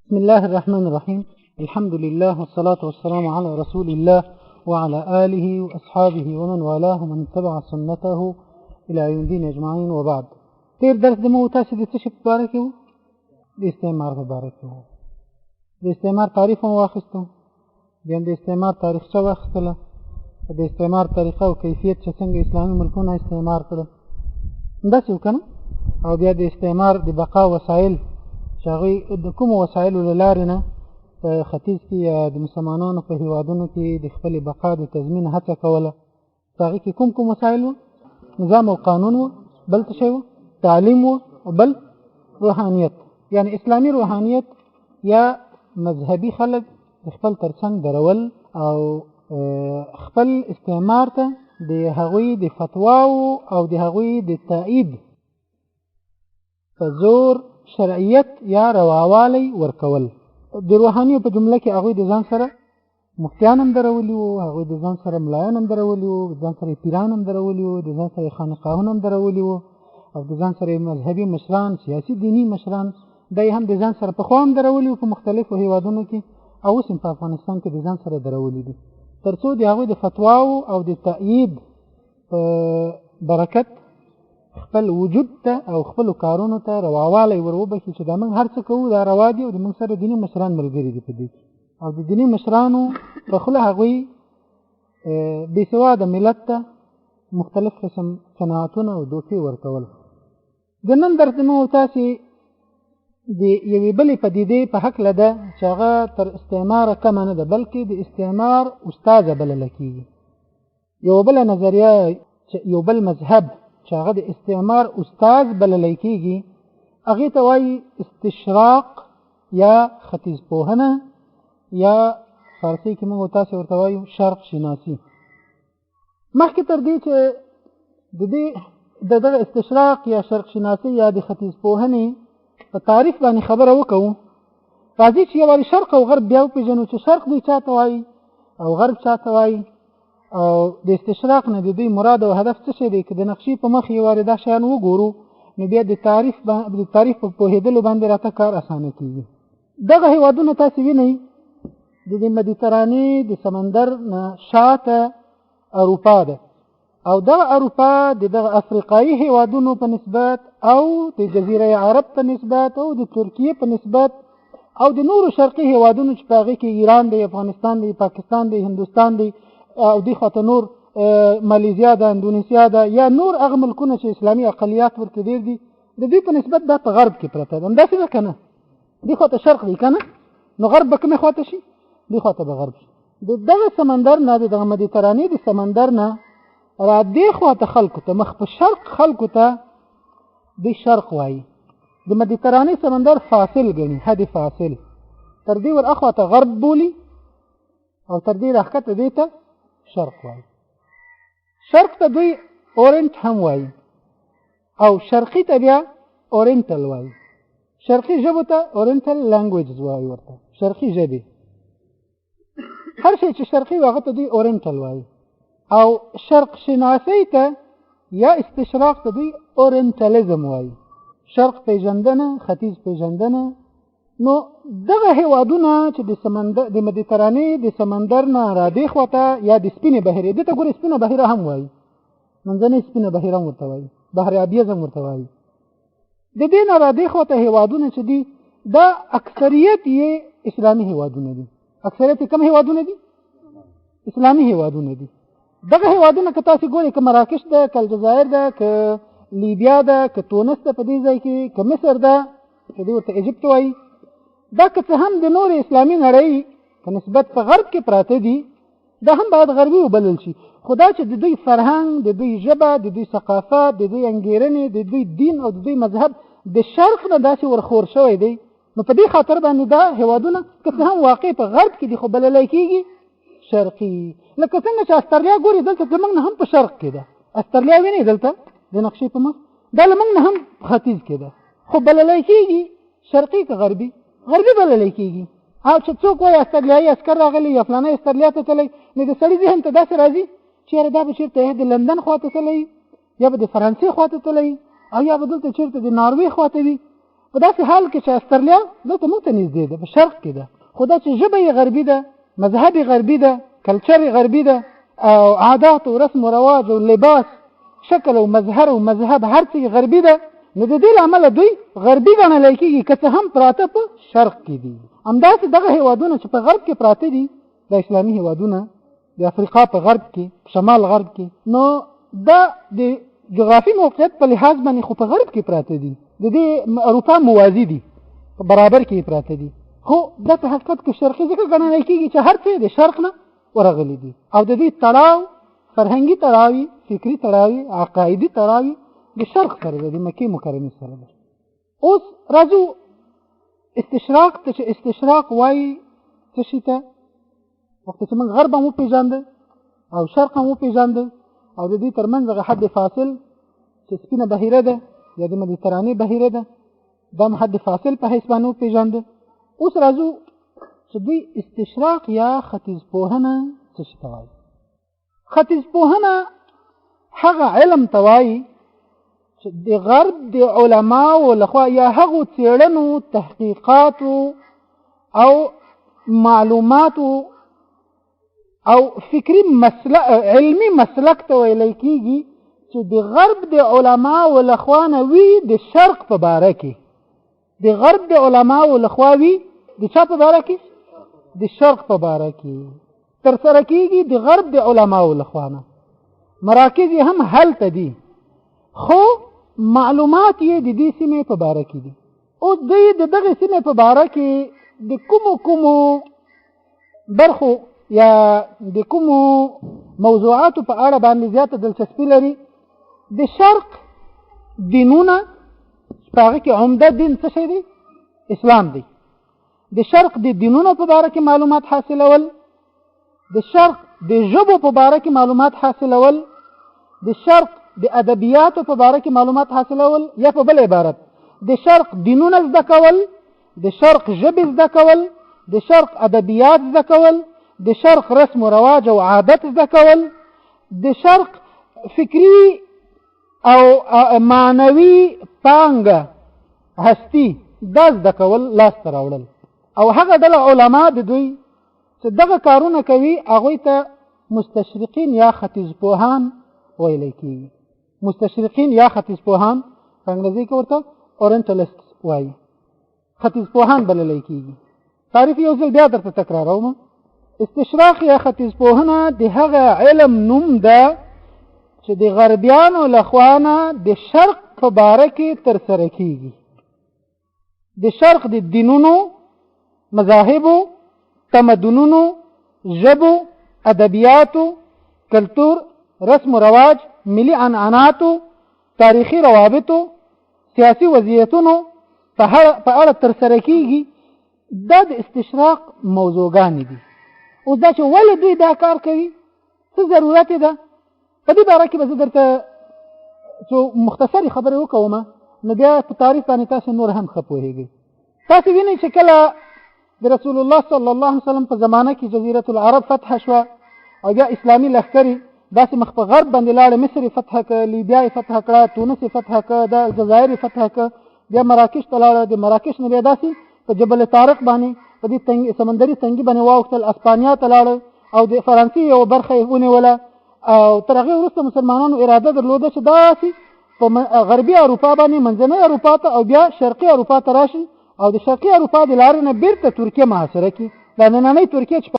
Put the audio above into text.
بسم الله الرحمن الرحيم. الحمد لله والصلاة والسلام على رسول الله وعلى آله وأصحابه ومن والاه ومن تبع سنته إلى يوم الدين أجمعين وبعد. تیر درس دمو تاسو د څه په اړه کې وو؟ د استعمار په اړه کې وو. د استعمار تعریف مو واخیستو، بیا د استعمار تاریخچه واخیستله، د استعمار طریقه او کیفیت چې څنګه اسلامي ملکونه استعمار کړل داسې وکنه، او بیا د استعمار د بقا وسایل چې هغوی د کومو وسایلو له لارې نه په ختیځ کې یا د مسلمانانو په هیوادونو کې د خپلې بقا د تضمین هڅه کوله. په هغې کې کوم وسایل وو؟ نظام او قانون وو، بل څه شی وو؟ تعلیم وو، بل روحانیت، یعنی اسلامي روحانیت یا مذهبي خلک د خپل ترڅنګ درول او خپل استعمار ته د هغوی د فتواو او د هغوی د تایید په زور شرعیت یا رواوالی ورکول. د روحانیو په جمله کې هغوی د ځان سره مفتیان هم درولي وو، هغوی د ځان سره ملایان هم درولي وو، د ځان سره پیران هم درولي وو، د ځان سره خانقاهونه هم درولي وو، او د ځان سره مذهبي مشران، سیاسي دینی مشران دی هم د ځان سره پخوا هم درولي وو په مختلفو هیوادونو کې، او اوس هم په افغانستان کې د ځان سره درولي دي، تر څو د هغوی د فتواو او د تأیید په برکت خپل وجود ته او خپل کارونو ته رواوالی وروبخي چې دا موږ هر څه کوو دا روا دي، او د موږ سره دیني مشران ملګري دي په دې کې، او د دیني مشرانو په خوله هغوی بېسواده ملت ته مختلف قسم قناعتونه او دوکې ورکول. د نن درس مو تاسې د یوې بلې پدیدې په هکله ده چې هغه تر استعماره کمه نه ده، بلکې د استعمار استازه بلله کېږي. یوه بله نظریه، یو بل مذهب چې هغه د استعمار استاز بللی کېږي، هغې ته وایي استشراق یا ختیځ پوهنه، یا فارسي کې موږ تاسې ورته وایو شرق شناسي. مخکې تر دې چې د دغه استشراق یا شرق شناسي یا د ختیځ پوهنې په تعریف باندې خبره وکړو، راځي چې یوازې شرق او غرب بیا وپېژنو چې شرق دوی چا ته وایي او غرب چا ته وایي، او د استشراق نه د دوی مراد او هدف څه شی دی. که د نقشې په مخ یوازې دا شیان وګورو نو بیا د تعریف په پوهېدلو باندې راته کار اسانه کېږي. دغه هیوادونه تاسې وینئ د مدیترانې د سمندر نه شاته اروپا ده، او دغه اروپا د دغه افریقایي هیوادونو په نسبت او د جزیره عرب په نسبت او د ترکیې په نسبت او د نورو شرقي هیوادونو چې په هغې کې ایران دی، افغانستان دی، پاکستان دی، هندوستان دی، او دې خواته نور مالیزیا ده، اندونیسیا ده، یا نور هغه ملکونه چې اسلامي اقلیت ورکې ډېر دي، د دوی په نسبت دا په غرب کې پرته ده. همداسې ده که نه؟ دې خواته شرق دی که نه؟ نو غرب به کومې خواته شي؟ دې خواته به غرب شي. د دغه سمندر نه، د دغه مدیترانې د سمندر نه را دې خواته خلکو ته، مخ په شرق خلکو ته د شرق وایي. د مدیترانې سمندر فاصل ګڼي، حد فاصل، تر دې ور اخواته غرب بولي، او تر دې راښکته دې ته شرق وایي. شرق ته دوی اورنټ هم وایي، او شرقي ته بیا اورنټل وایي. شرقي ژبو ته اورنټل لانګویجز وایي، ورته شرقي ژبې. هر شی چې شرقي وي هغه ته دوی اورنټل وایي. او شرق شناسۍ ته یا استشراق ته دوی اورنټالیزم وایي، شرق پیژندنه، ختیځ پیژندنه. نو دغه هیوادونه چې د مدیترانې د سمندر نه را دې خواته یا د سپینې بحیرې، دې ته ګورې سپینه بحیره هم وایي، منځنۍ سپینه بحیره هم ورته وایي، بحر ابیض هم ورته وایي. د دې نه را دې خواته هیوادونه چې دي دا اکثریت یې اسلامي هیوادونه دي. اکثریت یې کوم هیوادونه دي؟ اسلامي هیوادونه دي. دغه هیوادونه که تاسې ګورئ، که مراکش ده، که الجزایر ده، که لیبیا ده، که تونس ده په دې ځای کې، که مصر ده، که دې ورته ایجپت وایي، دا که څه هم د نور اسلامي نړۍ په نسبت په غرب کې پراته دي، دا هم باید غربي وبلل شي. خو دا چې د دوی فرهنګ، د دوی ژبه، د دوی ثقافت، د دوی انګیرنې، د دوی دین او د دوی مذهب د شرق نه داسې ورخور شوی دی، نو په دې خاطر باندې دا هیوادونه که څه هم واقع په غرب کې دي خو بللی کېږي شرقي. لکه څنګه چې استرالیا ګوري، دلته زموږ نه هم په شرق کې ده. استرالیا وینئ دلته د نقشې په مخ، دا له موږ نه هم ختیځ کې ده، خو بللی کېږي شرقي که غربي؟ غربي بللی کېږي. او چې څوک وایي استرالیایي عسکر راغلی یا فلانی استرالیا ته تللی، نو د سړي ذهن ته داسې راځي چې یاره دا به چېرته د لندن خواته تللی، یا به د فرانسې خواته تللی، او یا به دلته چېرته د ناروې خواته وي، په داسې حال کې چې استرالیا دلته موږ ته نږدې ده، په شرق کې ده، خو دا چې ژبه یې غربي ده، مذهب یې غربي ده، کلچر یې غربي ده، او عادات او رسم و رواج او لباس، شکل او مظهر او مذهب هر څه یې غربي ده، نو د دې له امله دوی غربي ګڼلی کېږي، که څه هم پراته په شرق کې دي. همداسې دغه هېوادونه چې په غرب کې پراته دي، د اسلامي هېوادونه د افریقا په غرب کې، په شمال غرب کې، نو دا د جغرافي موقعیت په لحاظ باندې خو په غرب کې پراته دي، د دې اروپا موازي دي، په برابر کې پراته دي، خو دا په حقیقت کې شرقي ځکه ګڼلی کېږي چې هر څه د شرق نه ورغلي دي، او د دې تړاو فرهنګي تړاوي، فکري تړاوي، عقایدي تړاوي د شرق سره ده، د مکې مکرمې سره ده. اوس راځو استشراق ته، چې استشراق وایي څه شي ته، وخت چې موږ غرب هم وپېژانده او شرق هم وپېژانده، او د دې ترمنځ هغه حد فاصل چې سپینه بحیره ده یا د مدیترانې بحیره ده، دا هم حد فاصل په حیث باندې وپېژانده. اوس راځو چې دوی استشراق یا ختیځپوهنه څه شي ته وایي. ختیځپوهنه هغه علم ته وایي چې د غرب د علماو لخوا یا هغو څېړنو، تحقیقاتو او معلوماتو او فکري علمي مسلک ته ویلی کېږي چې د غرب د علماو لخوا نه وي د شرق په باره کې، د غرب د علماو لخوا وي د چا په باره کې؟ د شرق په باره کې ترسره کېږي د غرب د علماو لخوا نه، مراکز یې هم هلته دي، خو معلومات یې د دې سیمې په باره کې دي. اوس دوی د دغې سیمې په باره کې د کومو برخو یا د کومو موضوعاتو په اړه باندې زیاته دلچسپي لري؟ د شرق دینونه، په هغه کې عمده دین څه شی دی؟ اسلام دی. د شرق د دینونو په باره کې معلومات حاصلول، د شرق د ژبو په باره کې معلومات حاصلول، د شرق د ادبیاتو په باره کې معلومات حاصلول، یا په بل عبارت د شرق دینونه زده کول، د شرق ژبې زده کول، د شرق ادبیات زده کول، د شرق رسم و رواج او عادت زده کول، د شرق فکری او معنوي پانګه هستی دا زده کول، لاسته راوړل. او هغه ډله علما د دوی چې دغه کارونه کوي هغوی ته مستشرقین یا ختیځپوهان ویلی کېږي. مستشرقین یا ختیځپوهان په انګریزي کې ورته اورینټلسټ وایي، ختیځپوهان بللی کېږي. تعریف یو ځل بیا درته تکراروم. استشراق یا ختیځپوهنه د هغه علم نوم ده چې د غربیانو لخوا نه د شرق په باره کې ترسره کېږي. د شرق د دینونو، مذاهبو، تمدنونو، ژبو، ادبیاتو، کلتور، رسم و رواج، ملي عنعناتو، تاریخي روابطو، سیاسي وضعیتونو په اړه ترسره کېږي. دا د استشراق موضوعګانې دي. اوس دا چې ولې دوی دا کار کوي، څه ضرورت ده، په دې باره کې به زه درته څو مختصرې خبرې وکوم، نو بیا په تعریف باندې تاسو نور هم ښه پوهېږئ. تاسو وینئ چې کله د رسول الله صلی الله علیه وسلم په زمانه کې جزیرة العرب فتح شوه او بیا اسلامي لښکرې داسې مخ په غرب باندې لاړه، مصر یې فتح کړه، لیبیا یې فتح کړه، تونس یې فتح کړه، د جزایر یې فتح کړه، بیا مراکش ته لاړه، د مراکش نه بیا داسې په جبل طارق باندې په دې سمندري تنګي باندې واوښتل، اسپانیا ته لاړه او د فرانسې یوه برخه یې ونیوله. او تر هغې وروسته مسلمانانو اراده درلوده چې داسې په غربي اروپا باندې منځنۍ اروپا ته او بیا شرقي اروپا ته راشي او د شرقي اروپا د لارې نه بیرته ترکیه محاصره کړي. دا نننۍ ترکیه چې